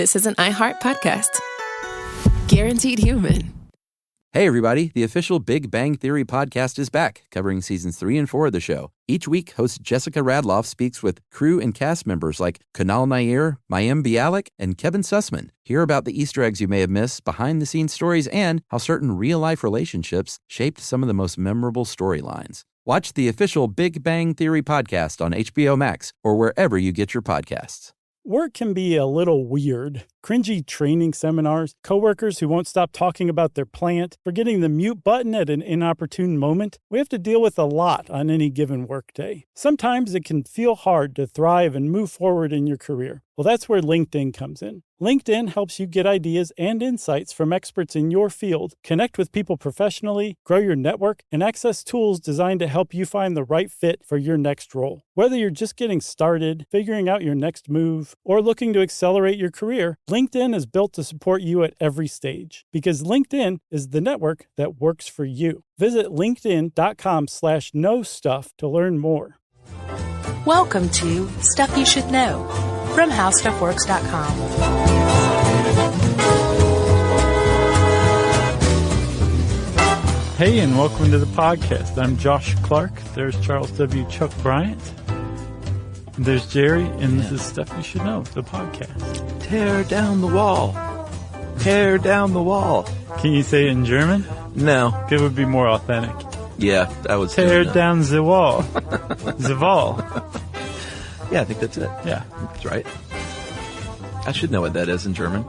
this is an iHeart podcast. Guaranteed human. Hey, everybody. The official Big Bang Theory podcast is back, covering seasons 3 and 4 of the show. Each week, host Jessica Radloff speaks with crew and cast members like Kunal Nair, Mayim Bialik, and Kevin Sussman. Hear about the Easter eggs you may have missed, behind-the-scenes stories, and how certain real-life relationships shaped some of the most memorable storylines. Watch the official Big Bang Theory podcast on HBO Max or wherever you get your podcasts. Work can be a little weird. Cringy training seminars, coworkers who won't stop talking about their plant, forgetting the mute button at an inopportune moment. We have to deal with a lot on any given workday. Sometimes it can feel hard to thrive and move forward in your career. Well, that's where LinkedIn comes in. LinkedIn helps you get ideas and insights from experts in your field, connect with people professionally, grow your network, and access tools designed to help you find the right fit for your next role. Whether you're just getting started, figuring out your next move, or looking to accelerate your career, LinkedIn is built to support you at every stage because LinkedIn is the network that works for you. Visit linkedin.com/knowstuff to learn more. Welcome to Stuff You Should Know from HowStuffWorks.com. Hey, and welcome to the podcast. I'm Josh Clark. There's Charles W. Chuck Bryant. There's Jerry, and this is Stuff You Should Know, the podcast. Tear down the wall. Tear down the wall. Can you say it in German? No. It would be more authentic. Yeah, I was Tear down the wall. The wall. Yeah, I think that's it. Yeah. That's right. I should know what that is in German.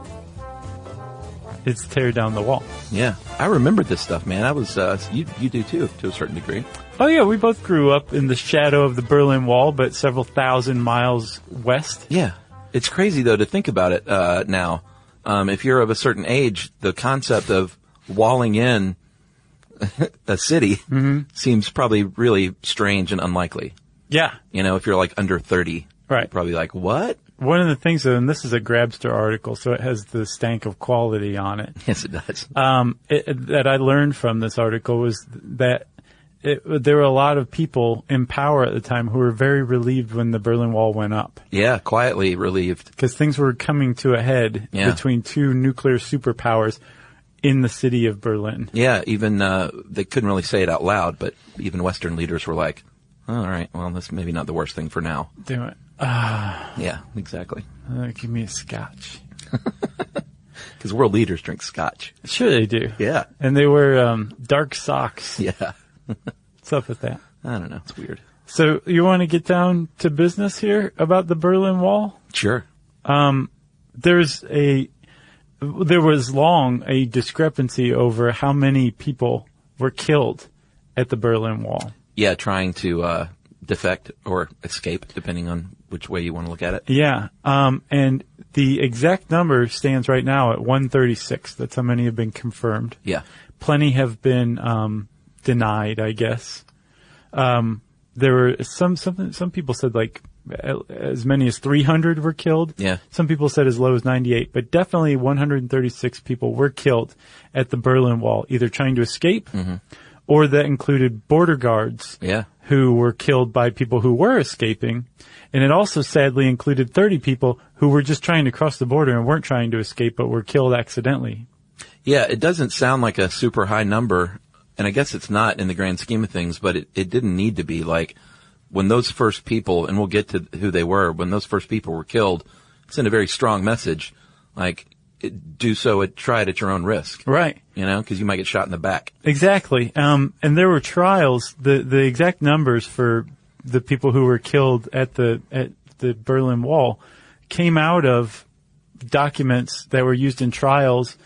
It's tear down the wall. Yeah. I remembered this stuff, man. I was, you do too, to a certain degree. Oh yeah, we both grew up in the shadow of the Berlin Wall, but several thousand miles west. Yeah. It's crazy, though, to think about it now. If you're of a certain age, the concept of walling in a city seems probably really strange and unlikely. Yeah. You know, if you're like under 30, right. You're probably like, what? One of the things, and this is a Grabster article, so it has the stank of quality on it. Yes, it does. That I learned from this article was that there were a lot of people in power at the time who were very relieved when the Berlin Wall went up. Yeah, quietly relieved. Because things were coming to a head between two nuclear superpowers in the city of Berlin. Yeah, even they couldn't really say it out loud, but even Western leaders were like, oh, all right, well, that's maybe not the worst thing for now. They went, yeah, exactly. Give me a scotch. Because world leaders drink scotch. Sure they do. Yeah. And they wear dark socks. Yeah. What's up with that? I don't know. It's weird. So you want to get down to business here about the Berlin Wall? Sure. There was long a discrepancy over how many people were killed at the Berlin Wall. Yeah, trying to defect or escape, depending on which way you want to look at it. Yeah. And the exact number stands right now at 136. That's how many have been confirmed. Yeah. Plenty have been denied, I guess. There were some people said like as many as 300 were killed. Yeah. Some people said as low as 98, but definitely 136 people were killed at the Berlin Wall, either trying to escape or that included border guards who were killed by people who were escaping. And it also sadly included 30 people who were just trying to cross the border and weren't trying to escape but were killed accidentally. Yeah, it doesn't sound like a super high number, and I guess it's not in the grand scheme of things, but it didn't need to be. Like, when those first people, and we'll get to who they were, when those first people were killed, it sent a very strong message. Like, try it at your own risk. Right. You know, because you might get shot in the back. Exactly. And there were trials. The exact numbers for the people who were killed at the Berlin Wall came out of documents that were used in trials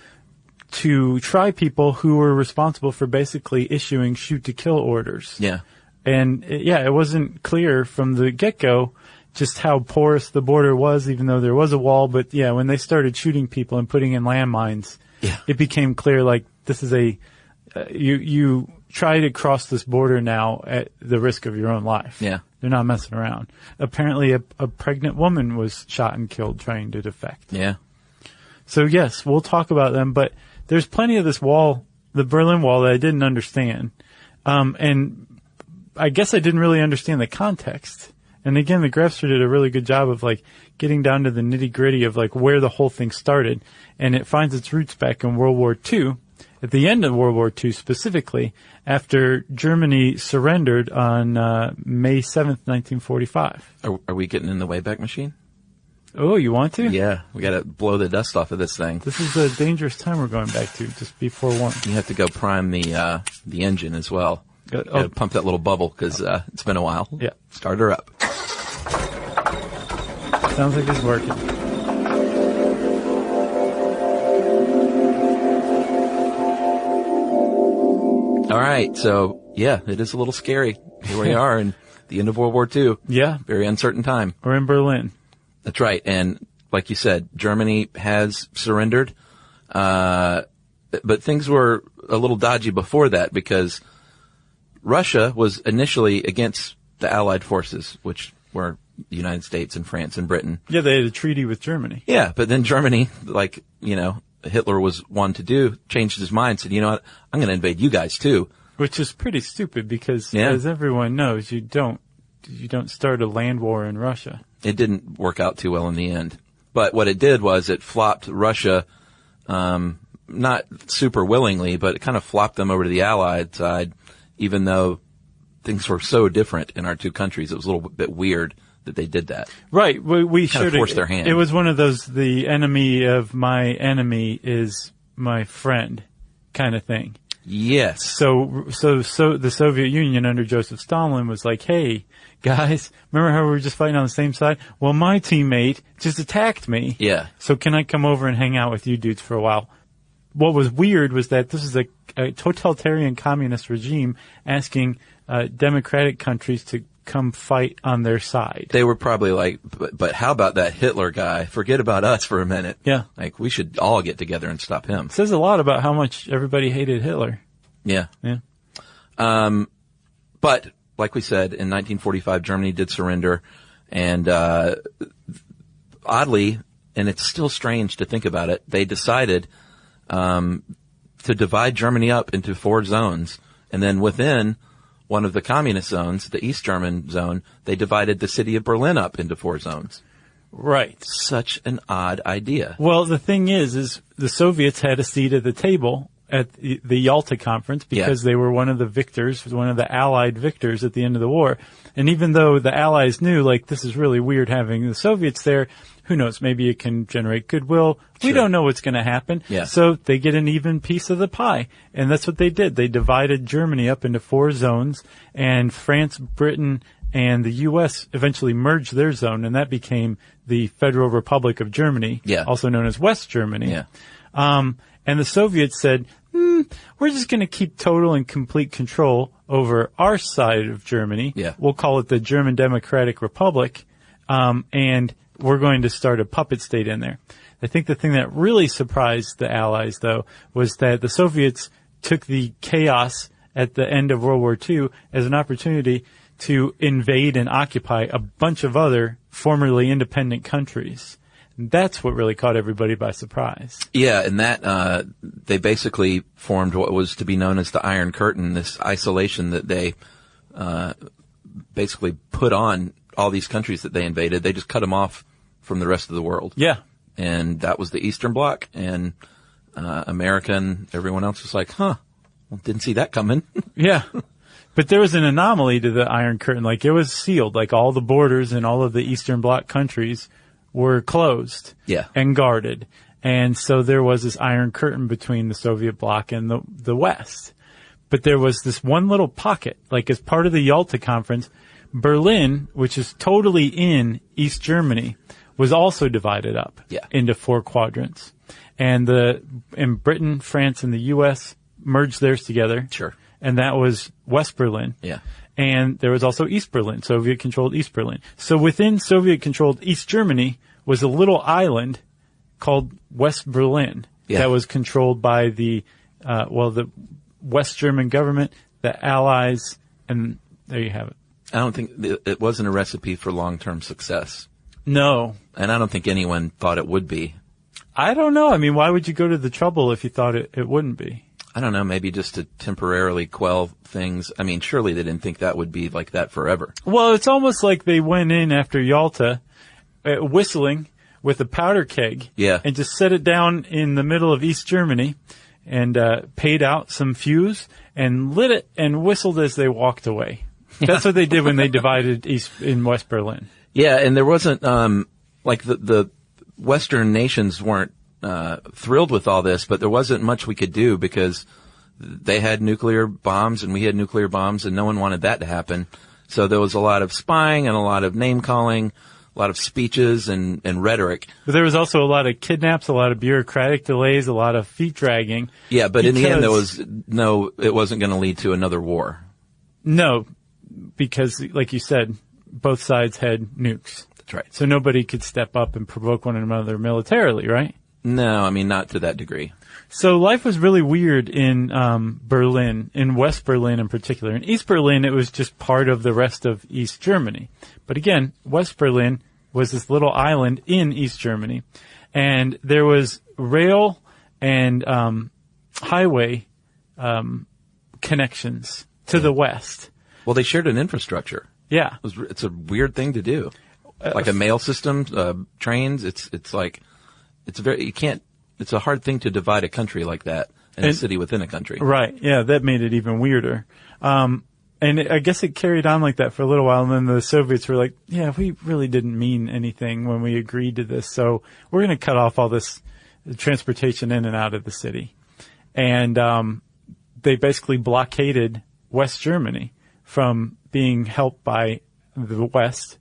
to try people who were responsible for basically issuing shoot-to-kill orders. Yeah. And, it wasn't clear from the get-go just how porous the border was, even though there was a wall. But, when they started shooting people and putting in landmines, it became clear, like, this is you try to cross this border now at the risk of your own life. Yeah. They're not messing around. Apparently, a pregnant woman was shot and killed trying to defect. Yeah. So, yes, we'll talk about them, but there's plenty of this wall, the Berlin Wall, that I didn't understand. And I guess I didn't really understand the context And again, the Grefster did a really good job of like getting down to the nitty gritty of like where the whole thing started. And it finds its roots back in World War II, at the end of World War II specifically, after Germany surrendered on May 7th, 1945. Are we getting in the Wayback Machine? Oh, you want to? Yeah, we got to blow the dust off of this thing. This is a dangerous time we're going back to, just be forewarned. You have to go prime the engine as well. Gotta pump that little bubble because it's been a while. Yeah. Start her up. Sounds like it's working. All right, so yeah, it is a little scary. Here we are in the end of World War II. Yeah. Very uncertain time. We're in Berlin. That's right. And like you said, Germany has surrendered. But things were a little dodgy before that because Russia was initially against the Allied forces, which were the United States and France and Britain. Yeah, they had a treaty with Germany. Yeah, but then Germany, like, Hitler was one to do, changed his mind, said, you know what, I'm going to invade you guys too. Which is pretty stupid because, as everyone knows, you don't start a land war in Russia. It didn't work out too well in the end. But what it did was it flopped Russia, not super willingly, but it kind of flopped them over to the Allied side, even though things were so different in our two countries. It was a little bit weird that they did that. Right. We kind of forced their hand. It was one of those, the enemy of my enemy is my friend kind of thing. Yes. So the Soviet Union under Joseph Stalin was like, hey, guys, remember how we were just fighting on the same side? Well, my teammate just attacked me. Yeah. So can I come over and hang out with you dudes for a while? What was weird was that this is a totalitarian communist regime asking democratic countries to come fight on their side. They were probably like, but how about that Hitler guy? Forget about us for a minute. Yeah. Like, we should all get together and stop him. It says a lot about how much everybody hated Hitler. Yeah. Yeah. But, like we said, in 1945, Germany did surrender. And oddly, and it's still strange to think about it, they decided to divide Germany up into 4 zones. And then within one of the communist zones, the East German zone, they divided the city of Berlin up into 4 zones. Right. Such an odd idea. Well, the thing is the Soviets had a seat at the table at the Yalta Conference because they were one of the victors, one of the Allied victors at the end of the war. And even though the Allies knew, like, this is really weird having the Soviets there, who knows, maybe it can generate goodwill. Sure. We don't know what's going to happen. Yeah. So they get an even piece of the pie. And that's what they did. They divided Germany up into 4 zones, and France, Britain, and the U.S. eventually merged their zone, and that became the Federal Republic of Germany, also known as West Germany. Yeah. And the Soviets said, we're just going to keep total and complete control over our side of Germany. Yeah. We'll call it the German Democratic Republic, and we're going to start a puppet state in there. I think the thing that really surprised the Allies, though, was that the Soviets took the chaos at the end of World War II as an opportunity to invade and occupy a bunch of other formerly independent countries. That's what really caught everybody by surprise. Yeah, and that they basically formed what was to be known as the Iron Curtain, this isolation that they basically put on all these countries that they invaded. They just cut them off from the rest of the world. Yeah. And that was the Eastern Bloc, and America and everyone else was like, well, didn't see that coming. Yeah. But there was an anomaly to the Iron Curtain. Like, it was sealed. Like, all the borders in all of the Eastern Bloc countries were closed and guarded. And so there was this Iron Curtain between the Soviet bloc and the West. But there was this one little pocket, like as part of the Yalta Conference, Berlin, which is totally in East Germany, was also divided up into 4 quadrants. And Britain, France, and the U.S. merged theirs together. Sure. And that was West Berlin. Yeah. And there was also East Berlin, Soviet-controlled East Berlin. So within Soviet-controlled East Germany was a little island called West Berlin that was controlled by the West German government, the Allies, and there you have it. I don't think it wasn't a recipe for long-term success. No. And I don't think anyone thought it would be. I don't know. I mean, why would you go to the trouble if you thought it wouldn't be? I don't know, maybe just to temporarily quell things. I mean, surely they didn't think that would be like that forever. Well, it's almost like they went in after Yalta, whistling with a powder keg. Yeah. And just set it down in the middle of East Germany and paid out some fuse and lit it and whistled as they walked away. That's what they did when they divided East and West Berlin. Yeah, and there wasn't, like the Western nations weren't thrilled with all this, but there wasn't much we could do because they had nuclear bombs and we had nuclear bombs and no one wanted that to happen. So there was a lot of spying and a lot of name calling, a lot of speeches and rhetoric. But there was also a lot of kidnaps, a lot of bureaucratic delays, a lot of feet dragging. Yeah, but in the end it wasn't going to lead to another war. No, because like you said, both sides had nukes. That's right. So nobody could step up and provoke one another militarily, right? No, I mean, not to that degree. So life was really weird in Berlin, in West Berlin in particular. In East Berlin, it was just part of the rest of East Germany. But again, West Berlin was this little island in East Germany. And there was rail and highway connections to the west. Well, they shared an infrastructure. Yeah. It's a weird thing to do. Like a mail system, trains, it's a hard thing to divide a country like that and a city within a country. Right. Yeah, that made it even weirder. And I guess it carried on like that for a little while, and then the Soviets were like, yeah, we really didn't mean anything when we agreed to this, so we're going to cut off all this transportation in and out of the city. And they basically blockaded West Germany from being helped by the West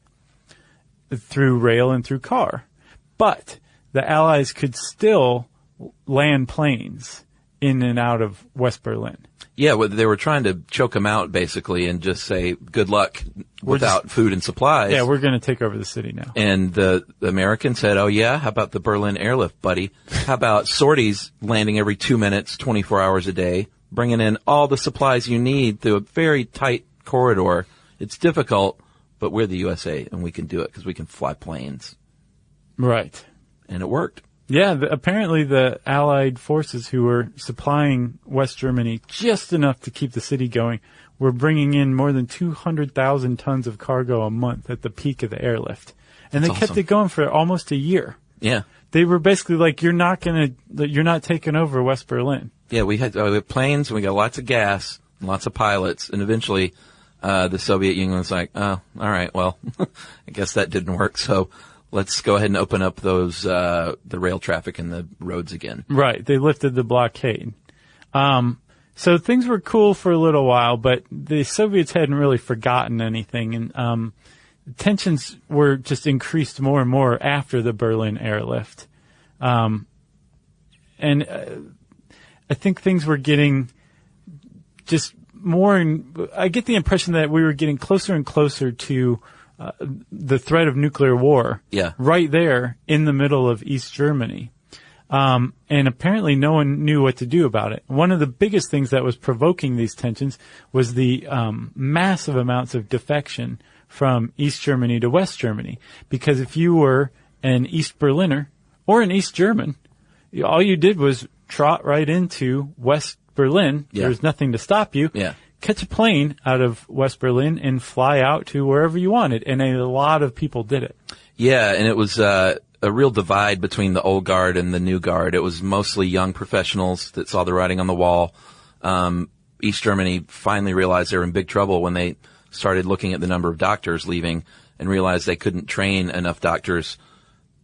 through rail and through car. But the Allies could still land planes in and out of West Berlin. Yeah, well, they were trying to choke them out, basically, and just say, good luck without food and supplies. Yeah, we're going to take over the city now. And the Americans said, oh, yeah, how about the Berlin airlift, buddy? How about sorties landing every 2 minutes, 24 hours a day, bringing in all the supplies you need through a very tight corridor? It's difficult, but we're the USA, and we can do it because we can fly planes. Right. And it worked. Yeah, apparently the Allied forces who were supplying West Germany just enough to keep the city going were bringing in more than 200,000 tons of cargo a month at the peak of the airlift. And they kept it going for almost a year. Yeah. They were basically like, you're not taking over West Berlin. Yeah, we had planes, and we got lots of gas, and lots of pilots, and eventually the Soviet Union was like, oh, all right, well, I guess that didn't work, so let's go ahead and open up those the rail traffic and the roads again. Right. They lifted the blockade. So things were cool for a little while, but the Soviets hadn't really forgotten anything, and tensions were just increased more and more after the Berlin airlift. And I think things were getting just more, I get the impression that we were getting closer and closer to the threat of nuclear war. Yeah. Right there in the middle of East Germany. And apparently no one knew what to do about it. One of the biggest things that was provoking these tensions was the massive amounts of defection from East Germany to West Germany. Because if you were an East Berliner or an East German, all you did was trot right into West Berlin. Yeah. There was nothing to stop you. Yeah. Catch a plane out of West Berlin and fly out to wherever you wanted. And a lot of people did it. Yeah, and it was a real divide between the old guard and the new guard. It was mostly young professionals that saw the writing on the wall. East Germany finally realized they were in big trouble when they started looking at the number of doctors leaving and realized they couldn't train enough doctors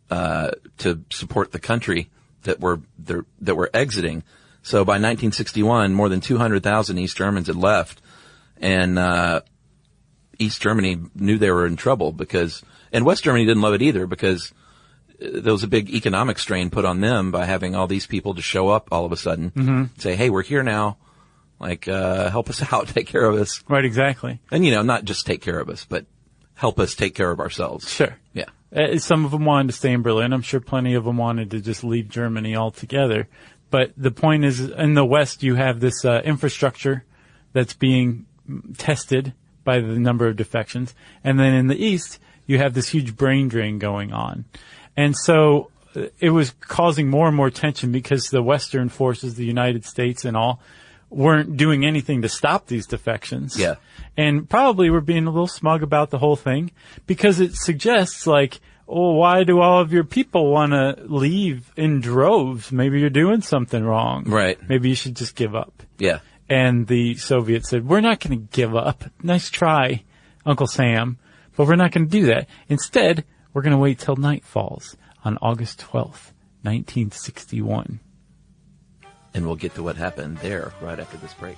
to support the country that were exiting. So by 1961, more than 200,000 East Germans had left, and East Germany knew they were in trouble and West Germany didn't love it either because there was a big economic strain put on them by having all these people to show up all of a sudden, say, hey, we're here now, help us out, take care of us. Right, exactly. And, not just take care of us, but help us take care of ourselves. Sure. Yeah. Some of them wanted to stay in Berlin. I'm sure plenty of them wanted to just leave Germany altogether. But the point is, in the West, you have this infrastructure that's being tested by the number of defections. And then in the East, you have this huge brain drain going on. And so it was causing more and more tension because the Western forces, the United States and all, weren't doing anything to stop these defections. Yeah. And probably were being a little smug about the whole thing because it suggests like, oh, why do all of your people want to leave in droves? Maybe you're doing something wrong. Right. Maybe you should just give up. Yeah. And the Soviets said, we're not going to give up. Nice try, Uncle Sam, but we're not going to do that. Instead, we're going to wait till night falls on August 12th, 1961. And we'll get to what happened there right after this break.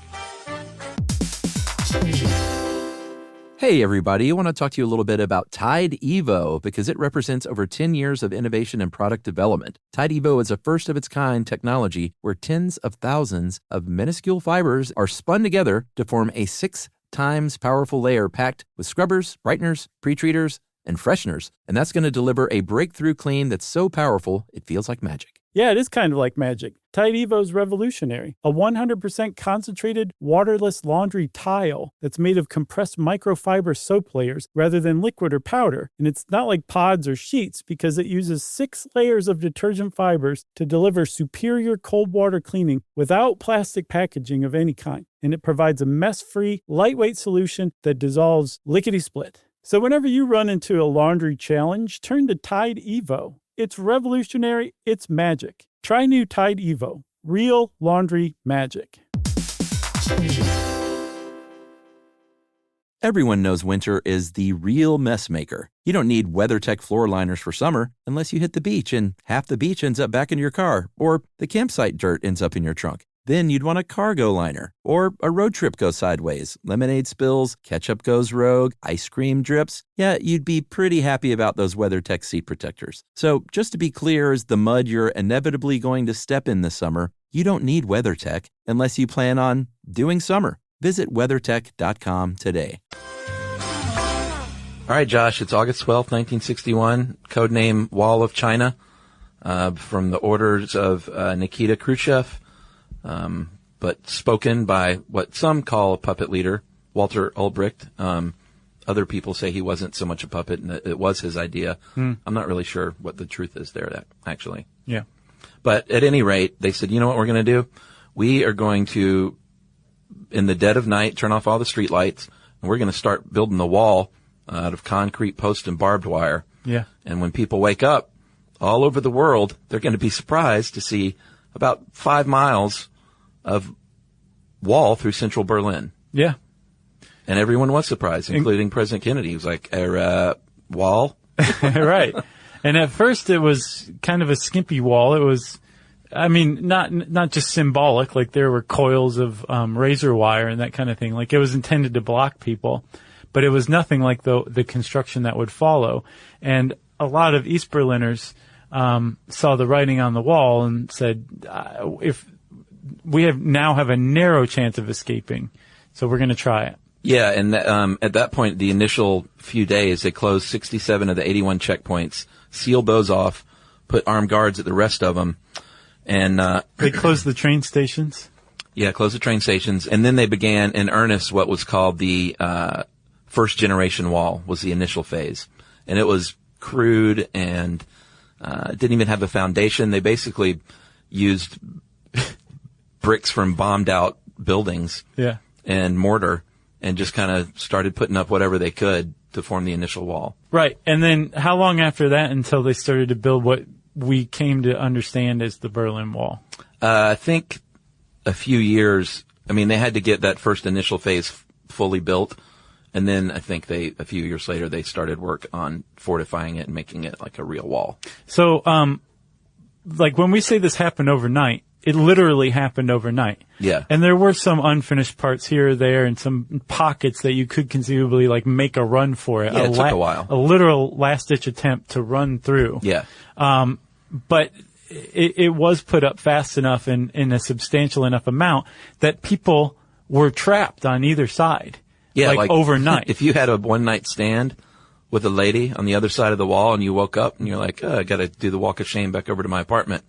Hey, everybody. I want to talk to you a little bit about Tide Evo because it represents over 10 years of innovation and product development. Tide Evo is a first-of-its-kind technology where tens of thousands of minuscule fibers are spun together to form a 6 times powerful layer packed with scrubbers, brighteners, pre-treaters, and fresheners. And that's going to deliver a breakthrough clean that's so powerful it feels like magic. Yeah, it is kind of like magic. Tide Evo is revolutionary. A 100% concentrated, waterless laundry tile that's made of compressed microfiber soap layers rather than liquid or powder. And it's not like pods or sheets because it uses 6 layers of detergent fibers to deliver superior cold water cleaning without plastic packaging of any kind. And it provides a mess-free, lightweight solution that dissolves lickety-split. So whenever you run into a laundry challenge, turn to Tide Evo. It's revolutionary. It's magic. Try new Tide Evo. Real laundry magic. Everyone knows winter is the real mess maker. You don't need WeatherTech floor liners for summer unless you hit the beach and half the beach ends up back in your car or the campsite dirt ends up in your trunk. Then you'd want a cargo liner or a road trip goes sideways, lemonade spills, ketchup goes rogue, ice cream drips. Yeah, you'd be pretty happy about those WeatherTech seat protectors. So just to be clear, as the mud you're inevitably going to step in this summer, you don't need WeatherTech unless you plan on doing summer. Visit WeatherTech.com today. All right, Josh, it's August 12th, 1961, codename Wall of China, from the orders of Nikita Khrushchev. But spoken by what some call a puppet leader, Walter Ulbricht. Other people say he wasn't so much a puppet and that it was his idea. I'm not really sure what the truth is there, actually. Yeah. But at any rate, they said, you know what we're going to do? We are going to, in the dead of night, turn off all the street lights, and we're going to start building the wall out of concrete posts and barbed wire. Yeah. And when people wake up all over the world, they're going to be surprised to see about 5 miles of wall through central Berlin. Yeah. And everyone was surprised, including President Kennedy. He was like, wall? Right. And at first it was kind of a skimpy wall. It was, I mean, not just symbolic, like there were coils of razor wire and that kind of thing. Like it was intended to block people, but it was nothing like the construction that would follow. And a lot of East Berliners saw the writing on the wall and said, if we now have a narrow chance of escaping, so we're going to try it. Yeah, and at that point, the initial few days, they closed 67 of the 81 checkpoints, sealed those off, put armed guards at the rest of them, and they closed the train stations. Yeah, closed the train stations, and then they began in earnest what was called the first generation wall. Was the initial phase, and it was crude and didn't even have a foundation. They basically used bricks from bombed out buildings, yeah, and mortar, and just kind of started putting up whatever they could to form the initial wall. Right. And then how long after that until they started to build what we came to understand as the Berlin Wall? I think a few years. I mean, they had to get that first initial phase fully built, and then I think a few years later, they started work on fortifying it and making it like a real wall. So, like when we say this happened overnight, it literally happened overnight. Yeah. And there were some unfinished parts here or there and some pockets that you could conceivably like make a run for it. Yeah, it took a while. A literal last ditch attempt to run through. Yeah. But it was put up fast enough in a substantial enough amount that people were trapped on either side. Yeah. Like overnight. If you had a one night stand with a lady on the other side of the wall and you woke up and you're like, I got to do the walk of shame back over to my apartment,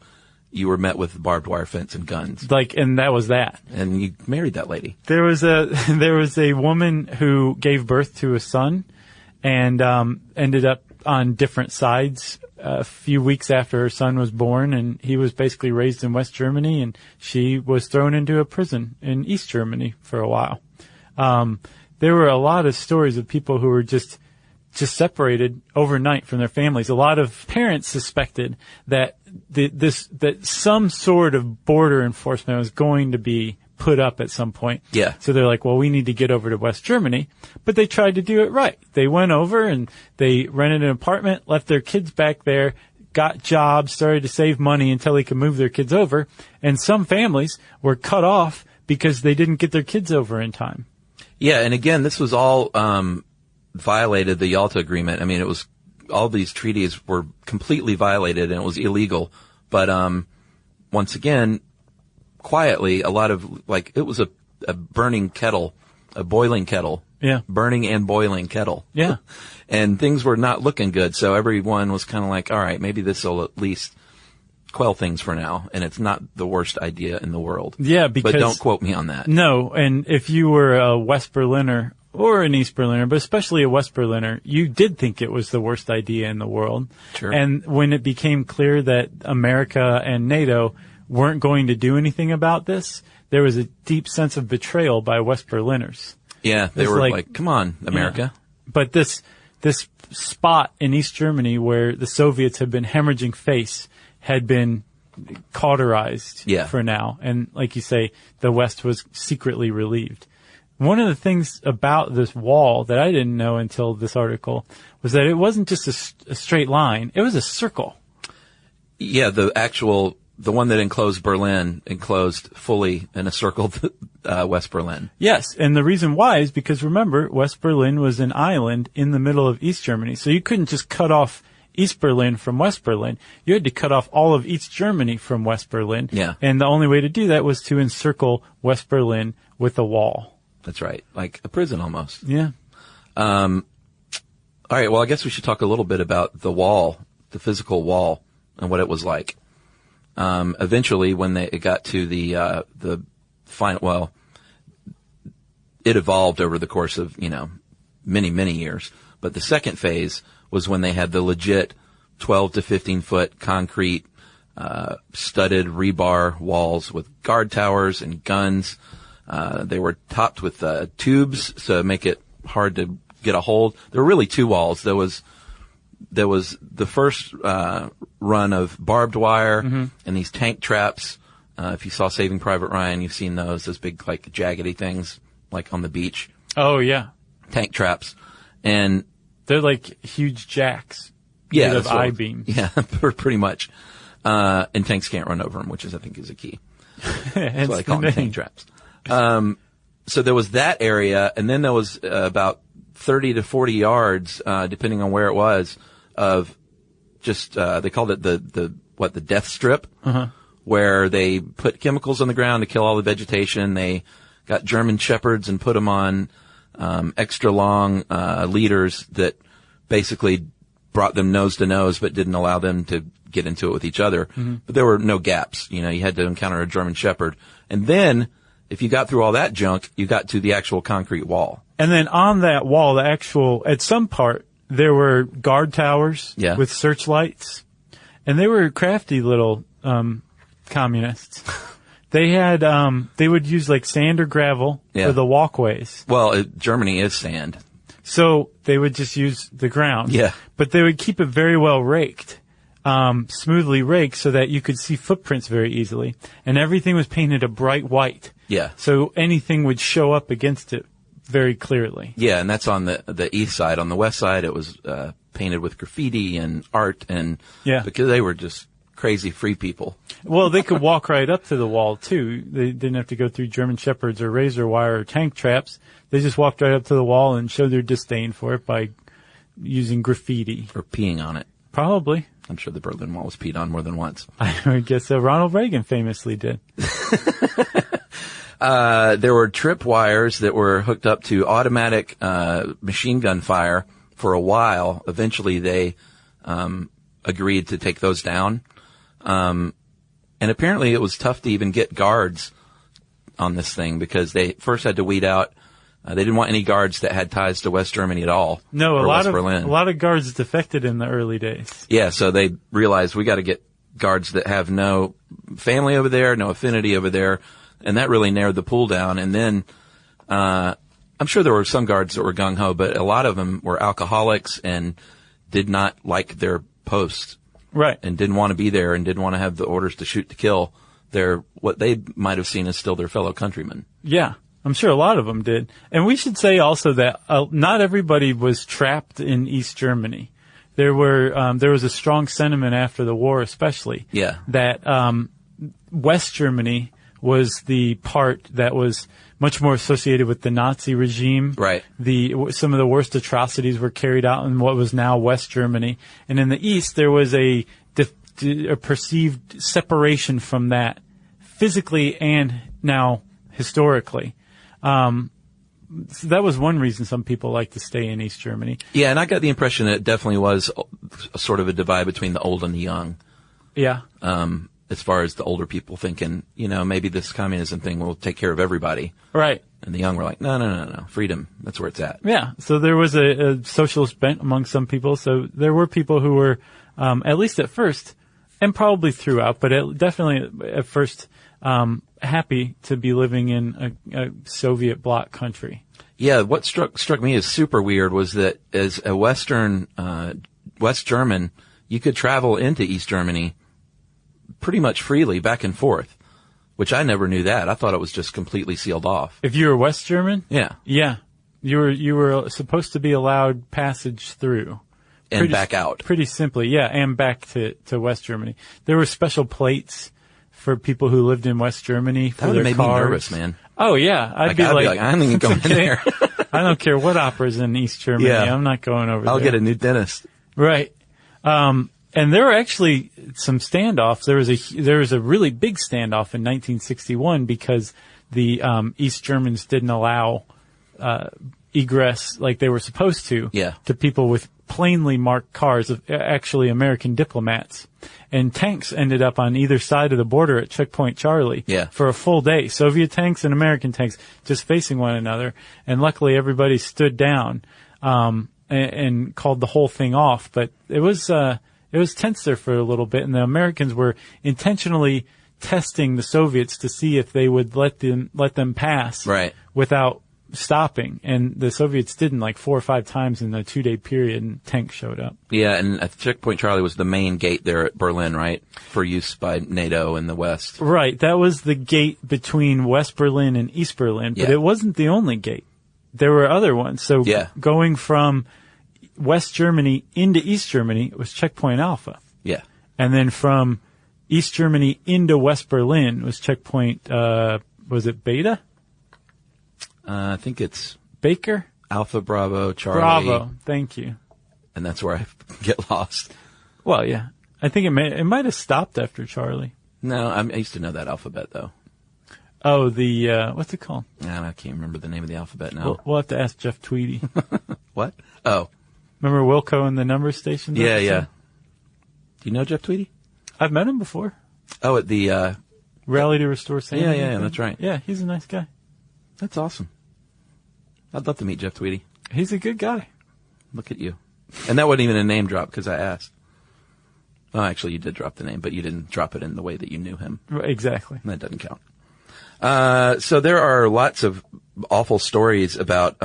you were met with barbed wire fence and guns. And that was that. And you married that lady. There was a woman who gave birth to a son and ended up on different sides a few weeks after her son was born, and he was basically raised in West Germany, and she was thrown into a prison in East Germany for a while. There were a lot of stories of people who were just separated overnight from their families. A lot of parents suspected that that some sort of border enforcement was going to be put up at some point. Yeah. So they're like, well, we need to get over to West Germany. But they tried to do it right. They went over and they rented an apartment, left their kids back there, got jobs, started to save money until they could move their kids over. And some families were cut off because they didn't get their kids over in time. Yeah, and again, this was all violated the Yalta Agreement. I mean, it was all these treaties were completely violated, and it was illegal. But once again, quietly, a lot of it was a burning kettle, a boiling kettle. Yeah, burning and boiling kettle. Yeah, and things were not looking good. So everyone was kind of like, all right, maybe this will at least quell things for now, and it's not the worst idea in the world. Yeah, because... But don't quote me on that. No, and if you were a West Berliner or an East Berliner, but especially a West Berliner, you did think it was the worst idea in the world. Sure. And when it became clear that America and NATO weren't going to do anything about this, there was a deep sense of betrayal by West Berliners. Yeah, they were like, come on, America. Yeah. But this spot in East Germany where the Soviets had been hemorrhaging face had been cauterized for now. And like you say, the West was secretly relieved. One of the things about this wall that I didn't know until this article was that it wasn't just a straight line. It was a circle. Yeah, the one that enclosed Berlin enclosed fully in a circle West Berlin. Yes, and the reason why is because, remember, West Berlin was an island in the middle of East Germany. So you couldn't just cut off East Berlin from West Berlin. You had to cut off all of East Germany from West Berlin. Yeah. And the only way to do that was to encircle West Berlin with a wall. That's right. Like a prison almost. Yeah. All right. Well, I guess we should talk a little bit about the wall, the physical wall, and what it was like. Eventually, when it got to the final, well, it evolved over the course of, many, many years. But the second phase was when they had the legit 12 to 15 foot concrete, studded rebar walls with guard towers and guns. They were topped with, tubes to make it hard to get a hold. There were really two walls. There was the first, run of barbed wire and these tank traps. If you saw Saving Private Ryan, you've seen those big, jaggedy things, on the beach. Oh, yeah. Tank traps. And they're like huge jacks. Yeah. Made of I-beams. Yeah, pretty much. And tanks can't run over them, which I think is a key. That's why I call them tank traps. So there was that area, and then there was about 30 to 40 yards, depending on where it was, of just, they called it the death strip, where they put chemicals on the ground to kill all the vegetation. They got German shepherds and put them on, extra long, leaders that basically brought them nose to nose, but didn't allow them to get into it with each other. But there were no gaps. You had to encounter a German shepherd. And then, if you got through all that junk, you got to the actual concrete wall. And then on that wall, at some part, there were guard towers with searchlights. And they were crafty little, communists. They had, they would use sand or gravel for the walkways. Well, Germany is sand. So they would just use the ground. Yeah. But they would keep it very well raked. Smoothly raked so that you could see footprints very easily. And everything was painted a bright white. Yeah. So anything would show up against it very clearly. Yeah, and that's on the east side. On the west side, it was painted with graffiti and art, and because they were just crazy free people. Well, they could walk right up to the wall too. They didn't have to go through German shepherds or razor wire or tank traps. They just walked right up to the wall and showed their disdain for it by using graffiti or peeing on it. Probably. I'm sure the Berlin Wall was peed on more than once. I guess so. Ronald Reagan famously did. There were trip wires that were hooked up to automatic machine gun fire for a while. Eventually, they agreed to take those down. And apparently, it was tough to even get guards on this thing because they first had to weed out They didn't want any guards that had ties to West Germany at all. No, or West a Berlin. lot of guards defected in the early days. Yeah, so they realized we got to get guards that have no family over there, no affinity over there, and that really narrowed the pool down. And then I'm sure there were some guards that were gung-ho, but a lot of them were alcoholics and did not like their post. Right. And didn't want to be there and didn't want to have the orders to shoot to kill. What they might have seen as still their fellow countrymen. Yeah. I'm sure a lot of them did. And we should say also that not everybody was trapped in East Germany. There was a strong sentiment after the war, especially, that West Germany was the part that was much more associated with the Nazi regime. Right. Some of the worst atrocities were carried out in what was now West Germany. And in the East, there was a perceived separation from that physically and now historically. So that was one reason some people like to stay in East Germany. Yeah, and I got the impression that it definitely was sort of a divide between the old and the young. Yeah. As far as the older people thinking, maybe this communism thing will take care of everybody. Right. And the young were like, no. Freedom. That's where it's at. Yeah. So there was a socialist bent among some people. So there were people who were, at least at first, and probably throughout, but definitely at first, happy to be living in a Soviet bloc country. Yeah, what struck me as super weird was that as a West German, you could travel into East Germany pretty much freely back and forth, which I never knew that. I thought it was just completely sealed off. If you were West German? Yeah. Yeah. You were supposed to be allowed passage through. And back out. Pretty simply, yeah, and back to West Germany. There were special plates for people who lived in West Germany for that their made cars. me nervous, man. Oh yeah, I'd be like, I'm not even going in there. I don't care what opera's in East Germany. Yeah. I'm not going over there. I'll get a new dentist. Right. And there were actually some standoffs. There was a really big standoff in 1961 because the East Germans didn't allow egress like they were supposed to people with plainly marked cars of actually American diplomats. And tanks ended up on either side of the border at Checkpoint Charlie for a full day. Soviet tanks and American tanks just facing one another. And luckily everybody stood down and called the whole thing off. But it was tense there for a little bit, and the Americans were intentionally testing the Soviets to see if they would let them pass without stopping. And the Soviets didn't, like 4 or 5 times in a 2-day period, and tanks showed up. Yeah, and Checkpoint Charlie was the main gate there at Berlin, right? For use by NATO in the West. Right. That was the gate between West Berlin and East Berlin, but it wasn't the only gate. There were other ones. So going from West Germany into East Germany was Checkpoint Alpha. Yeah. And then from East Germany into West Berlin was Checkpoint, was it Beta? I think it's Baker? Alpha Bravo Charlie. Bravo. Thank you. And that's where I get lost. Well, yeah. I think it might have stopped after Charlie. No, I used to know that alphabet though. Oh, what's it called? I can't remember the name of the alphabet now. We'll have to ask Jeff Tweedy. What? Oh. Remember Wilco and the number station? Yeah, yeah. Do you know Jeff Tweedy? I've met him before. Oh, at the Rally to Restore Sanity. Yeah, that's right. Yeah, he's a nice guy. That's awesome. I'd love to meet Jeff Tweedy. He's a good guy. Look at you. And that wasn't even a name drop because I asked. Well, actually, you did drop the name, but you didn't drop it in the way that you knew him. Exactly. That doesn't count. So there are lots of awful stories about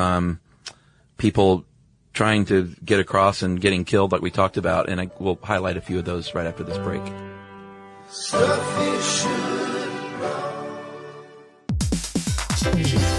people trying to get across and getting killed like we talked about, and we'll highlight a few of those right after this break. Stuff you should know.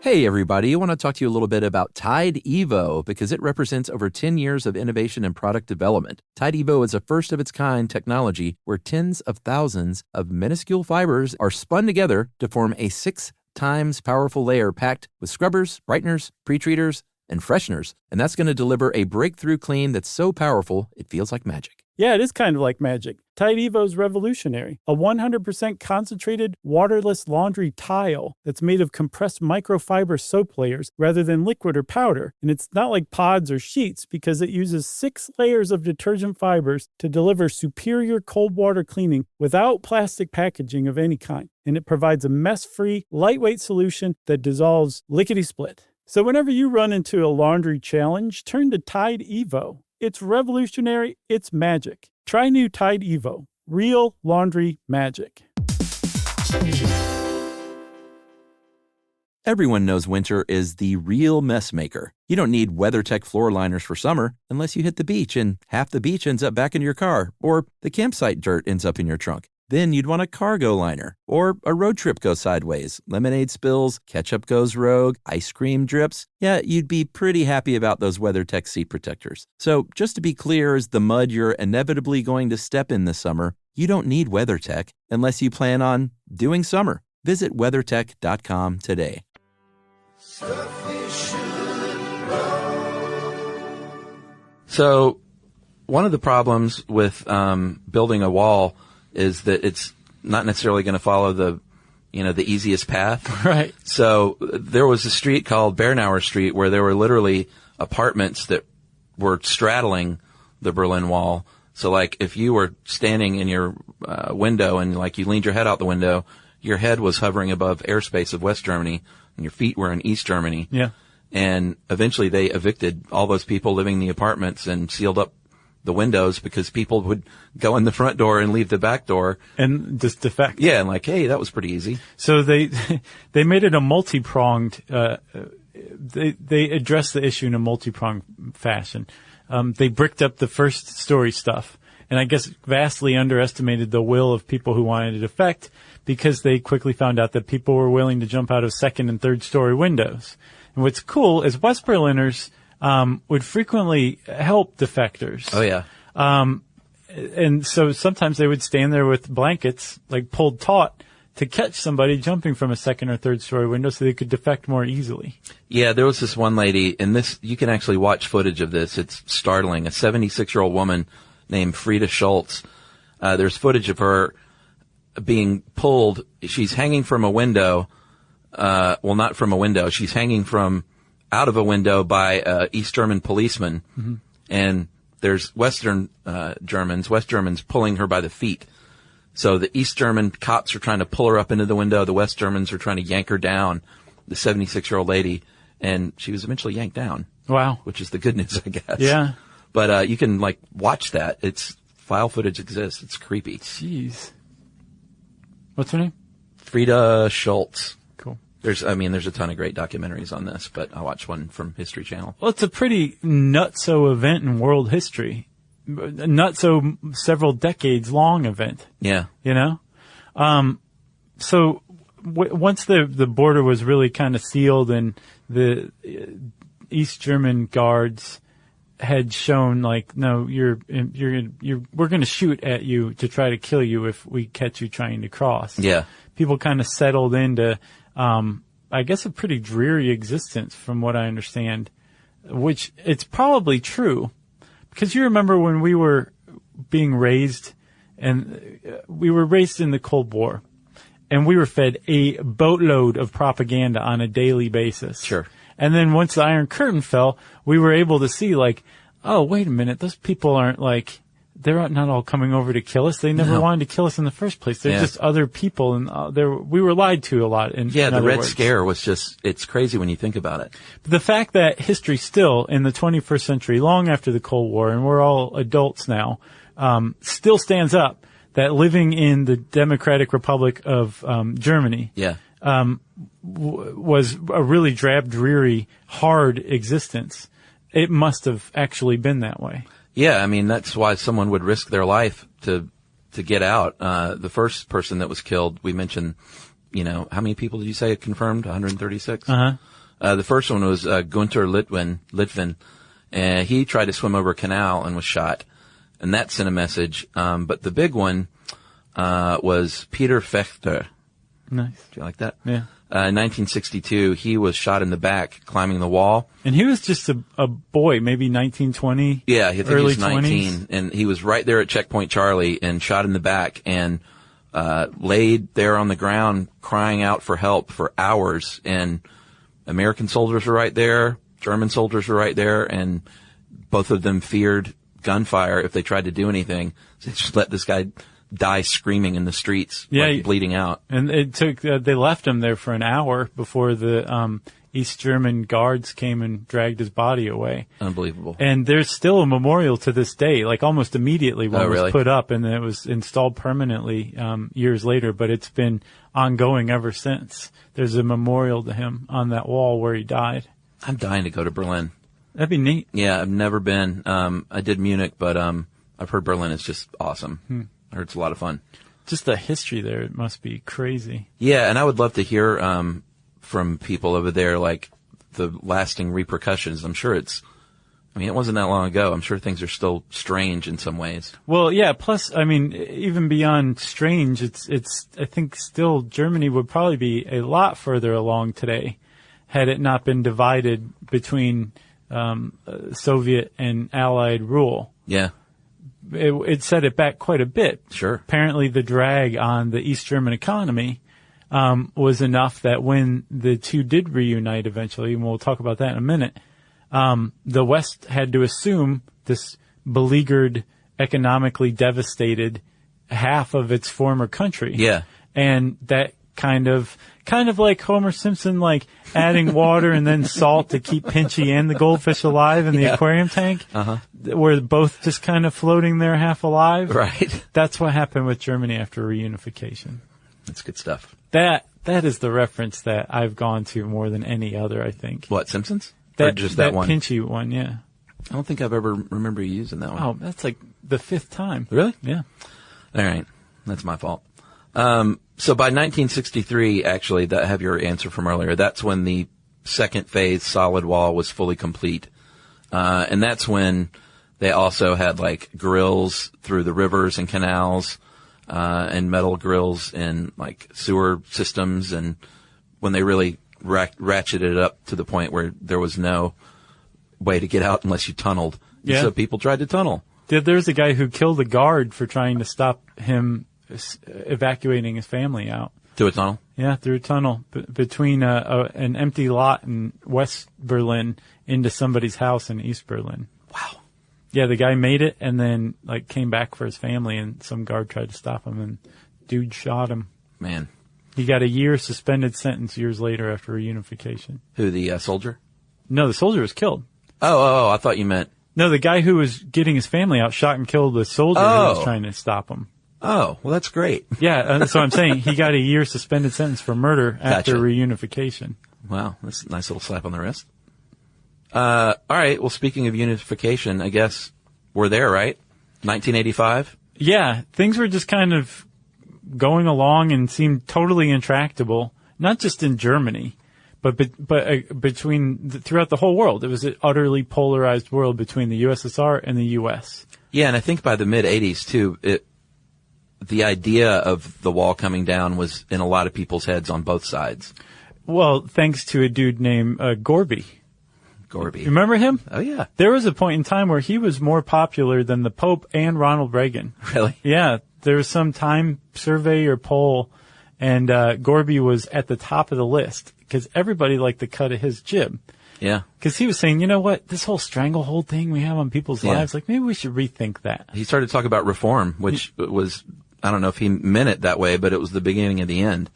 Hey everybody, I want to talk to you a little bit about Tide Evo because it represents over 10 years of innovation and product development. Tide Evo is a first-of-its-kind technology where tens of thousands of minuscule fibers are spun together to form a 6 times powerful layer packed with scrubbers, brighteners, pre-treaters, and fresheners. And that's going to deliver a breakthrough clean that's so powerful, it feels like magic. Yeah, it is kind of like magic. Tide Evo is revolutionary. A 100% concentrated waterless laundry tile that's made of compressed microfiber soap layers rather than liquid or powder. And it's not like pods or sheets because it uses 6 layers of detergent fibers to deliver superior cold water cleaning without plastic packaging of any kind. And it provides a mess-free, lightweight solution that dissolves lickety-split. So whenever you run into a laundry challenge, turn to Tide Evo. It's revolutionary. It's magic. Try new Tide Evo. Real laundry magic. Everyone knows winter is the real mess maker. You don't need WeatherTech floor liners for summer unless you hit the beach and half the beach ends up back in your car, or the campsite dirt ends up in your trunk. Then you'd want a cargo liner, or a road trip goes sideways, lemonade spills, ketchup goes rogue, ice cream drips. Yeah, you'd be pretty happy about those WeatherTech seat protectors. So just to be clear, as the mud you're inevitably going to step in this summer, you don't need WeatherTech unless you plan on doing summer. Visit WeatherTech.com today. So one of the problems with building a wall is that it's not necessarily going to follow the easiest path. Right. So there was a street called Bernauer Street where there were literally apartments that were straddling the Berlin Wall. So like if you were standing in your window and like you leaned your head out the window, your head was hovering above airspace of West Germany and your feet were in East Germany. Yeah. And eventually they evicted all those people living in the apartments and sealed up the windows because people would go in the front door and leave the back door. And just defect. Yeah, and like, hey, that was pretty easy. So they made it a multi-pronged, they addressed the issue in a multi-pronged fashion. They bricked up the first story stuff, and I guess vastly underestimated the will of people who wanted to defect because they quickly found out that people were willing to jump out of second and third story windows. And what's cool is West Berliners would frequently help defectors. Oh, yeah. And so sometimes they would stand there with blankets, like pulled taut, to catch somebody jumping from a second or third story window so they could defect more easily. Yeah, there was this one lady, and this, you can actually watch footage of this. It's startling. A 76-year-old woman named Frieda Schultz. There's footage of her being pulled. She's hanging from a window. Well, not from a window. She's hanging from out of a window by East German policeman, and there's West Germans pulling her by the feet. So the East German cops are trying to pull her up into the window. The West Germans are trying to yank her down, the 76-year-old lady, and she was eventually yanked down. Wow. Which is the good news, I guess. Yeah. But you can, like, watch that. It's file footage exists. It's creepy. Jeez. What's her name? Frieda Schultz. Cool. There's a ton of great documentaries on this, but I watched one from History Channel. Well, it's a pretty nutso event in world history. Nutso several decades long event. Yeah. You know? So once the border was really kind of sealed and the East German guards had shown like, no, we're going to shoot at you to try to kill you if we catch you trying to cross. Yeah. People kind of settled into, I guess, a pretty dreary existence from what I understand, which it's probably true. Because you remember when we were being raised, and we were raised in the Cold War, and we were fed a boatload of propaganda on a daily basis. Sure. And then once the Iron Curtain fell, we were able to see like, oh, wait a minute, those people aren't like, they're not all coming over to kill us. They never wanted to kill us in the first place. They're just other people, and we were lied to a lot. The Red Scare was just, it's crazy when you think about it. The fact that history still, in the 21st century, long after the Cold War, and we're all adults now, still stands up, that living in the Democratic Republic of Germany was a really drab, dreary, hard existence. It must have actually been that way. Yeah, I mean, that's why someone would risk their life to get out. The first person that was killed, we mentioned, how many people did you say confirmed? 136? The first one was Gunther Litvin, and he tried to swim over a canal and was shot, and that sent a message. But the big one was Peter Fechter. Nice. Do you like that? Yeah. In 1962, he was shot in the back climbing the wall. And he was just a boy, maybe 19, 20. Yeah, I think he early was 19. 20s. And he was right there at Checkpoint Charlie and shot in the back and laid there on the ground crying out for help for hours. And American soldiers were right there. German soldiers were right there. And both of them feared gunfire if they tried to do anything. So they just let this guy die screaming in the streets, bleeding out. And it took, they left him there for an hour before the East German guards came and dragged his body away. Unbelievable. And there's still a memorial to this day, like almost immediately one was put up, and then it was installed permanently years later, but it's been ongoing ever since. There's a memorial to him on that wall where he died. I'm dying to go to Berlin. That'd be neat. Yeah, I've never been. I did Munich, but I've heard Berlin is just awesome. I heard it's a lot of fun. Just the history there, it must be crazy. Yeah, and I would love to hear from people over there, like the lasting repercussions. I'm sure it wasn't that long ago. I'm sure things are still strange in some ways. Well, yeah, plus, I mean, even beyond strange, it's, I think still Germany would probably be a lot further along today had it not been divided between Soviet and Allied rule. Yeah. It set it back quite a bit. Sure. Apparently the drag on the East German economy was enough that when the two did reunite eventually, and we'll talk about that in a minute, the West had to assume this beleaguered, economically devastated half of its former country. Yeah. And that kind of like Homer Simpson, like adding water and then salt to keep Pinchy and the goldfish alive in the aquarium tank. Where both just kind of floating there half alive. Right. That's what happened with Germany after reunification. That's good stuff. That is the reference that I've gone to more than any other, I think. What, Simpsons? Or just that one? Pinchy one, yeah. I don't think I've ever remember you using that one. Oh, that's like the 5th time. Really? Yeah. All right. That's my fault. So by 1963, actually, that I have your answer from earlier. That's when the second phase solid wall was fully complete. And that's when they also had like grills through the rivers and canals, and metal grills in like sewer systems. And when they really ratcheted it up to the point where there was no way to get out unless you tunneled. Yeah. So people tried to tunnel. There's a guy who killed a guard for trying to stop him evacuating his family out. Through a tunnel? Yeah, through a tunnel between an empty lot in West Berlin into somebody's house in East Berlin. Wow. Yeah, the guy made it and then like came back for his family, and some guard tried to stop him, and dude shot him. Man. He got a year suspended sentence years later after reunification. Who, the soldier? No, the soldier was killed. Oh, I thought you meant... No, the guy who was getting his family out shot and killed the soldier who was trying to stop him. Oh, well, that's great. Yeah, so I'm saying he got a year suspended sentence for murder after reunification. Wow, that's a nice little slap on the wrist. All right, well, speaking of unification, I guess we're there, right? 1985? Yeah, things were just kind of going along and seemed totally intractable, not just in Germany, but throughout the whole world. It was an utterly polarized world between the USSR and the US. Yeah, and I think by the mid-'80s, too, the idea of the wall coming down was in a lot of people's heads on both sides. Well, thanks to a dude named Gorby. Gorby. Remember him? Oh, yeah. There was a point in time where he was more popular than the Pope and Ronald Reagan. Really? Yeah. There was some Time survey or poll, and Gorby was at the top of the list because everybody liked the cut of his jib. Yeah. Because he was saying, you know what, this whole stranglehold thing we have on people's lives, like maybe we should rethink that. He started to talk about reform, which was... I don't know if he meant it that way, but it was the beginning of the end.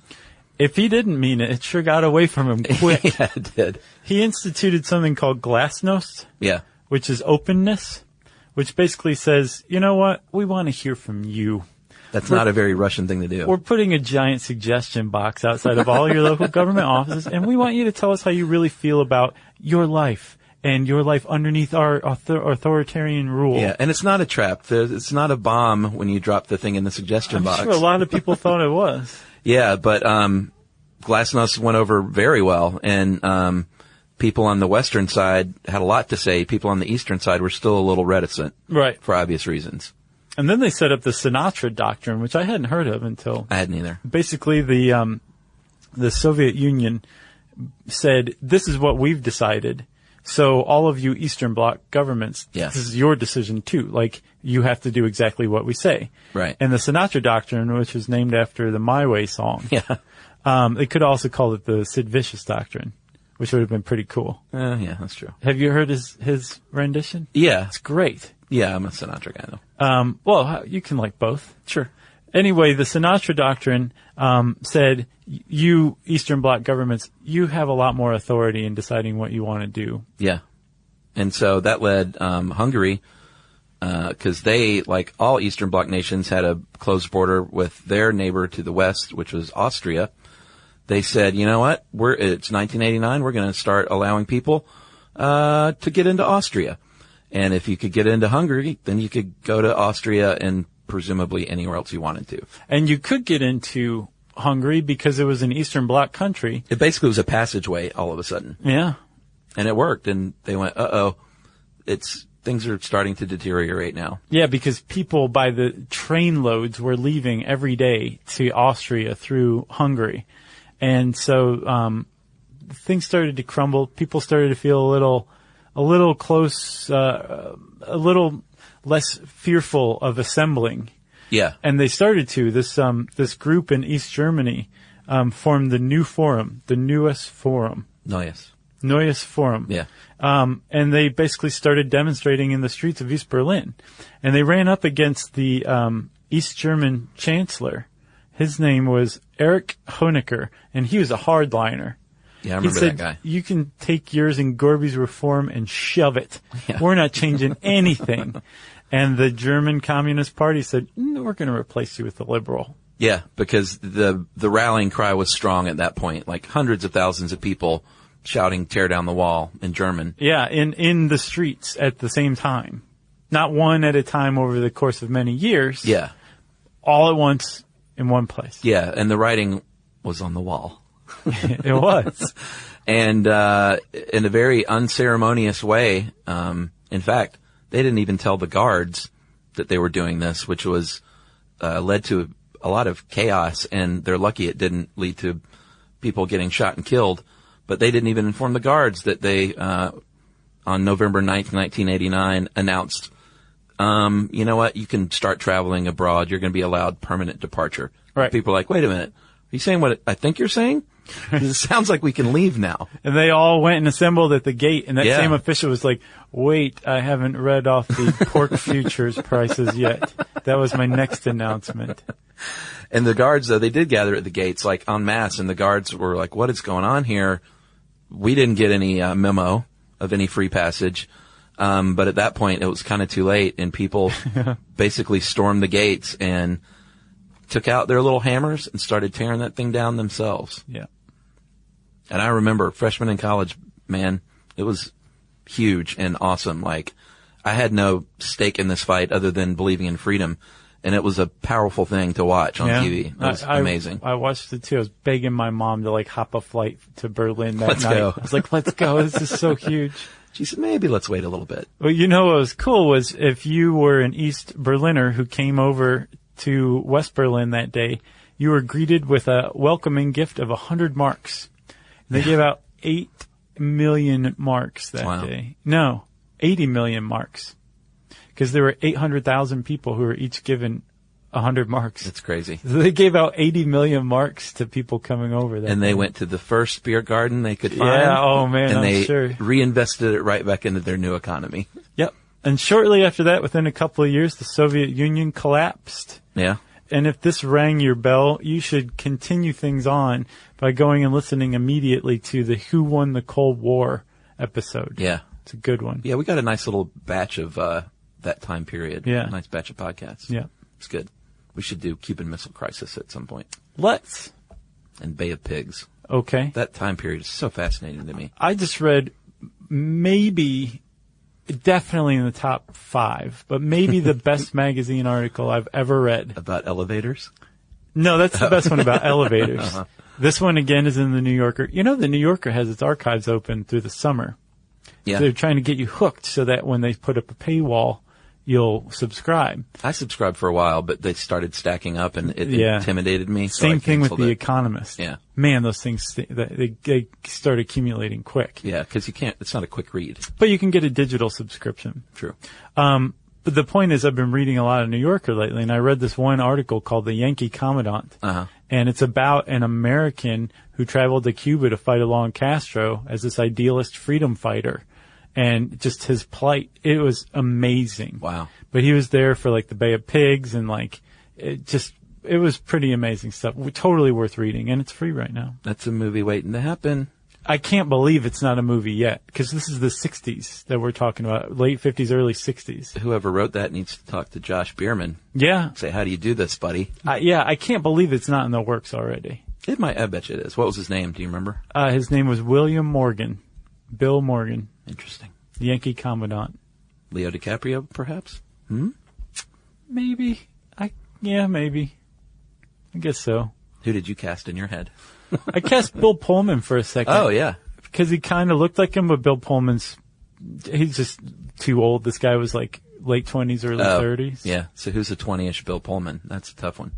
If he didn't mean it, it sure got away from him quick. Yeah, it did. He instituted something called Glasnost, Yeah. which is openness, which basically says, you know what, we want to hear from you. That's not a very Russian thing to do. We're putting a giant suggestion box outside of all your local government offices, and we want you to tell us how you really feel about your life and your life underneath our authoritarian rule. Yeah, and it's not a trap. It's not a bomb when you drop the thing in the suggestion box. I'm sure a lot of people thought it was. Yeah, but Glasnost went over very well, and people on the western side had a lot to say. People on the eastern side were still a little reticent. Right. For obvious reasons. And then they set up the Sinatra Doctrine, which I hadn't heard of until... I hadn't either. Basically, the the Soviet Union said, this is what we've decided. So all of you Eastern Bloc governments, Yeah. this is your decision too. Like, you have to do exactly what we say. Right. And the Sinatra Doctrine, which was named after the My Way song. Yeah. They could also call it the Sid Vicious Doctrine, which would have been pretty cool. Yeah, that's true. Have you heard his rendition? Yeah. It's great. Yeah, I'm a Sinatra guy, though. Well, you can like both. Sure. Anyway, the Sinatra Doctrine said, you Eastern Bloc governments, you have a lot more authority in deciding what you want to do. Yeah. And so that led Hungary, because they, like all Eastern Bloc nations, had a closed border with their neighbor to the west, which was Austria. They said, you know what? It's 1989. We're going to start allowing people to get into Austria. And if you could get into Hungary, then you could go to Austria and presumably anywhere else you wanted to. And you could get into Hungary because it was an Eastern Bloc country. It basically was a passageway all of a sudden. Yeah. And it worked. And they went, things are starting to deteriorate now. Yeah, because people by the train loads were leaving every day to Austria through Hungary. And so, things started to crumble. People started to feel a little close, a little less fearful of assembling. Yeah. And they started to. This group in East Germany, formed the New Forum, the Neues Forum. Neues Forum. Yeah. And they basically started demonstrating in the streets of East Berlin. And they ran up against the, East German chancellor. His name was Erich Honecker, and he was a hardliner. Yeah, I He remember said, that guy. you can take yours in Gorby's reform and shove it. Yeah. We're not changing anything. And the German Communist Party said, no, we're going to replace you with a liberal. Yeah, because the rallying cry was strong at that point, like hundreds of thousands of people shouting, tear down the wall in German. Yeah, in the streets at the same time. Not one at a time over the course of many years. Yeah. All at once in one place. Yeah, and the writing was on the wall. It was. And in a very unceremonious way, in fact, they didn't even tell the guards that they were doing this, which was led to a lot of chaos, and they're lucky it didn't lead to people getting shot and killed. But they didn't even inform the guards that they, on November 9th, 1989, announced, you know what, you can start traveling abroad. You're going to be allowed permanent departure. Right. People are like, wait a minute. Are you saying what I think you're saying? It sounds like we can leave now. And they all went and assembled at the gate, and that Yeah. same official was like, wait, I haven't read off the pork futures prices yet. That was my next announcement. And the guards, though, they did gather at the gates, like, en masse, and the guards were like, what is going on here? We didn't get any memo of any free passage. But at that point, it was kind of too late, and people basically stormed the gates and took out their little hammers and started tearing that thing down themselves. Yeah. And I remember freshman in college, man, it was huge and awesome. Like, I had no stake in this fight other than believing in freedom. And it was a powerful thing to watch on TV. It was amazing. I watched it too. I was begging my mom to like hop a flight to Berlin that Let's night. go. I was like, let's go. This is so huge. She said, maybe let's wait a little bit. Well, you know what was cool was if you were an East Berliner who came over to West Berlin that day, you were greeted with a welcoming gift of 100 marks. They gave out 8 million marks that day. No, 80 million marks. Because there were 800,000 people who were each given 100 marks. That's crazy. So they gave out 80 million marks to people coming over that And they day. went to the first beer garden they could find. Yeah, oh man, and I'm they sure. reinvested it right back into their new economy. Yep. And shortly after that, within a couple of years, the Soviet Union collapsed. Yeah. And if this rang your bell, you should continue things on by going and listening immediately to the Who Won the Cold War episode. Yeah. It's a good one. Yeah, we got a nice little batch of that time period. Yeah. A nice batch of podcasts. Yeah. It's good. We should do Cuban Missile Crisis at some point. Let's. And Bay of Pigs. Okay. That time period is so fascinating to me. I just read definitely in the top 5, but maybe the best magazine article I've ever read. About elevators? No, that's the best one about elevators. This one again is in the New Yorker. You know, the New Yorker has its archives open through the summer. Yeah. They're trying to get you hooked so that when they put up a paywall, you'll subscribe. I subscribed for a while, but they started stacking up, and it Yeah. intimidated me. So Same I thing with canceled The it. Economist. Yeah. Man, those things, they start accumulating quick. Yeah, because you can't. It's not a quick read. But you can get a digital subscription. True. But the point is, I've been reading a lot of New Yorker lately, and I read this one article called The Yankee Commandant. Uh-huh. And it's about an American who traveled to Cuba to fight along Castro as this idealist freedom fighter. And just his plight, it was amazing. Wow. But he was there for like the Bay of Pigs, and like, it was pretty amazing stuff. Totally worth reading, and it's free right now. That's a movie waiting to happen. I can't believe it's not a movie yet, because this is the 60s that we're talking about, late 50s, early 60s. Whoever wrote that needs to talk to Josh Bierman. Yeah. Say, how do you do this, buddy? I can't believe it's not in the works already. It might. I bet you it is. What was his name? Do you remember? His name was William Morgan. Bill Morgan. Interesting. Yankee Commandant. Leo DiCaprio, perhaps? Maybe. Maybe. I guess so. Who did you cast in your head? I cast Bill Pullman for a second. Oh, yeah. Because he kind of looked like him, but Bill Pullman's, he's just too old. This guy was like late 20s, early 30s. Yeah. So who's the 20-ish Bill Pullman? That's a tough one.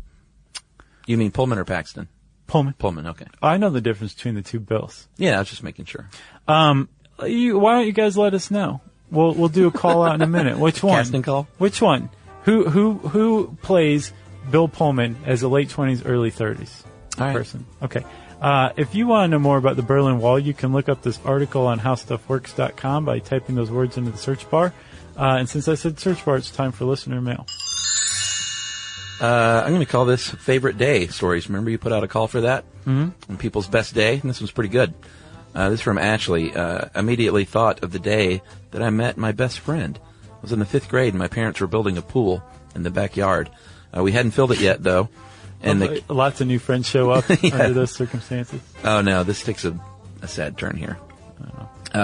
You mean Pullman or Paxton? Pullman. Pullman, okay. I know the difference between the two Bills. Yeah, I was just making sure. Why don't you guys let us know? We'll do a call out in a minute. Which one? Casting call? Which one? Who plays Bill Pullman as a late 20s, early 30s person? Okay. If you want to know more about the Berlin Wall, you can look up this article on howstuffworks.com by typing those words into the search bar. And since I said search bar, it's time for listener mail. I'm going to call this Favorite Day Stories. Remember you put out a call for that? Mm-hmm. And People's Best Day? And this one's pretty good. This is from Ashley. Immediately thought of the day that I met my best friend. I was in the 5th grade, and my parents were building a pool in the backyard. We hadn't filled it yet, though. And lots of new friends show up under those circumstances. Oh, no, this takes a sad turn here.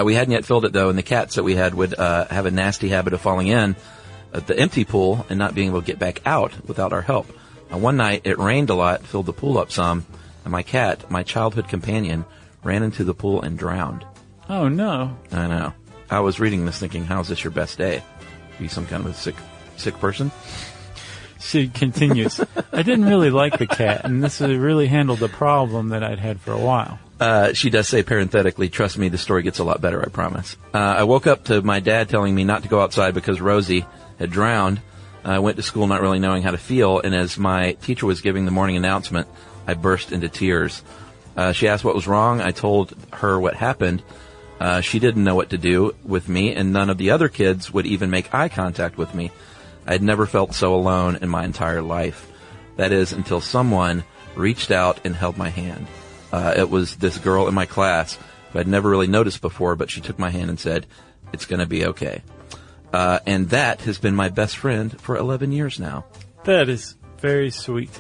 We hadn't yet filled it, though, and the cats that we had would have a nasty habit of falling in at the empty pool and not being able to get back out without our help. One night, it rained a lot, filled the pool up some, and my cat, my childhood companion, ran into the pool and drowned. Oh, no. I know. I was reading this thinking, how's this your best day? Are you some kind of a sick person? She continues. I didn't really like the cat, and this really handled the problem that I'd had for a while. She does say parenthetically, trust me, the story gets a lot better, I promise. I woke up to my dad telling me not to go outside because Rosie had drowned. I went to school not really knowing how to feel, and as my teacher was giving the morning announcement, I burst into tears. She asked what was wrong. I told her what happened. She didn't know what to do with me, and none of the other kids would even make eye contact with me. I had never felt so alone in my entire life. That is, until someone reached out and held my hand. It was this girl in my class who I'd never really noticed before, but she took my hand and said, "It's going to be okay." And that has been my best friend for 11 years now. That is very sweet.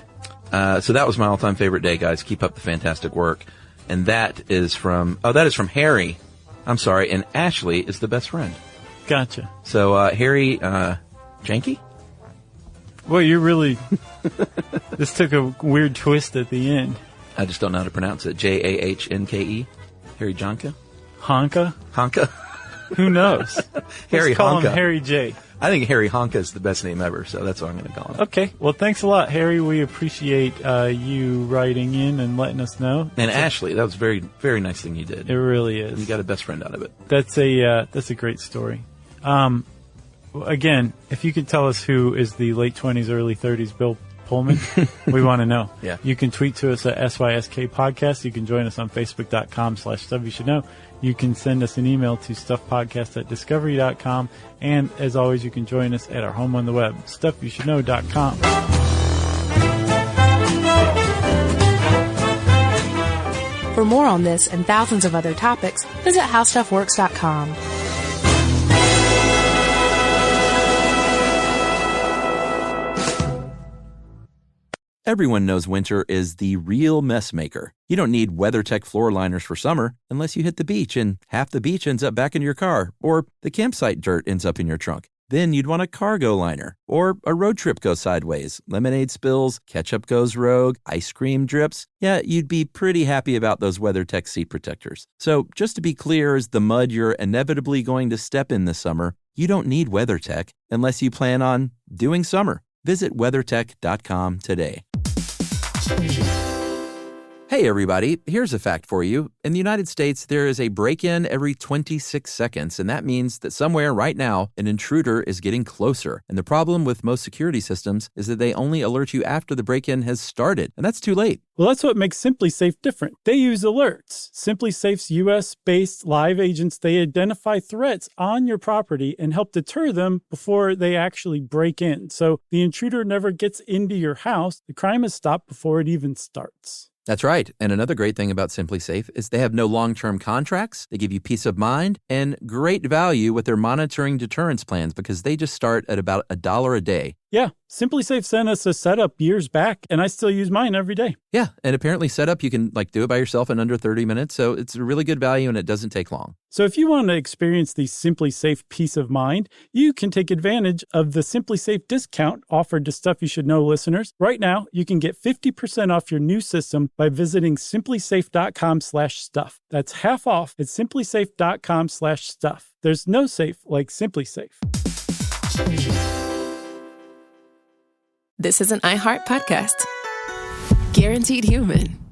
So that was my all-time favorite day, guys. Keep up the fantastic work. And that is from Harry. I'm sorry, and Ashley is the best friend. Gotcha. So, Harry, Janky? Well, you're really... This took a weird twist at the end. I just don't know how to pronounce it. Jahnke? Harry Jonka? Honka? Honka? Who knows? Harry Let's call Honka. him Harry J. I think Harry Honka is the best name ever, so that's what I'm going to call him. Okay. Well, thanks a lot, Harry. We appreciate you writing in and letting us know. And Ashley, that was a very, very nice thing you did. It really is. And you got a best friend out of it. That's a great story. Again, if you could tell us who is the late 20s, early 30s Bill Pullman, we want to know. Yeah. You can tweet to us at SYSK Podcast. You can join us on Facebook.com/Stuff You Should Know. You can send us an email to stuffpodcast@discovery.com. And as always, you can join us at our home on the web, stuffyoushouldknow.com. For more on this and thousands of other topics, visit howstuffworks.com. Everyone knows winter is the real mess maker. You don't need WeatherTech floor liners for summer unless you hit the beach and half the beach ends up back in your car, or the campsite dirt ends up in your trunk. Then you'd want a cargo liner, or a road trip goes sideways, lemonade spills, ketchup goes rogue, ice cream drips. Yeah, you'd be pretty happy about those WeatherTech seat protectors. So just to be clear, is the mud you're inevitably going to step in this summer, You don't need WeatherTech unless you plan on doing summer. Visit WeatherTech.com today. Hey everybody, here's a fact for you. In the United States, there is a break-in every 26 seconds, and that means that somewhere right now, an intruder is getting closer. And the problem with most security systems is that they only alert you after the break-in has started, and that's too late. Well, that's what makes SimpliSafe different. They use alerts. SimpliSafe's US-based live agents, they identify threats on your property and help deter them before they actually break in. So the intruder never gets into your house. The crime is stopped before it even starts. That's right. And another great thing about SimpliSafe is they have no long-term contracts. They give you peace of mind and great value with their monitoring deterrence plans because they just start at about $1 a day. Yeah, SimpliSafe sent us a setup years back, and I still use mine every day. Yeah, and apparently setup, you can do it by yourself in under 30 minutes. So it's a really good value and it doesn't take long. So if you want to experience the SimpliSafe peace of mind, you can take advantage of the SimpliSafe discount offered to Stuff You Should Know listeners. Right now, you can get 50% off your new system by visiting simplisafe.com/stuff. That's half off at simplisafe.com/stuff. There's no safe like SimpliSafe. This is an iHeart podcast. Guaranteed Human.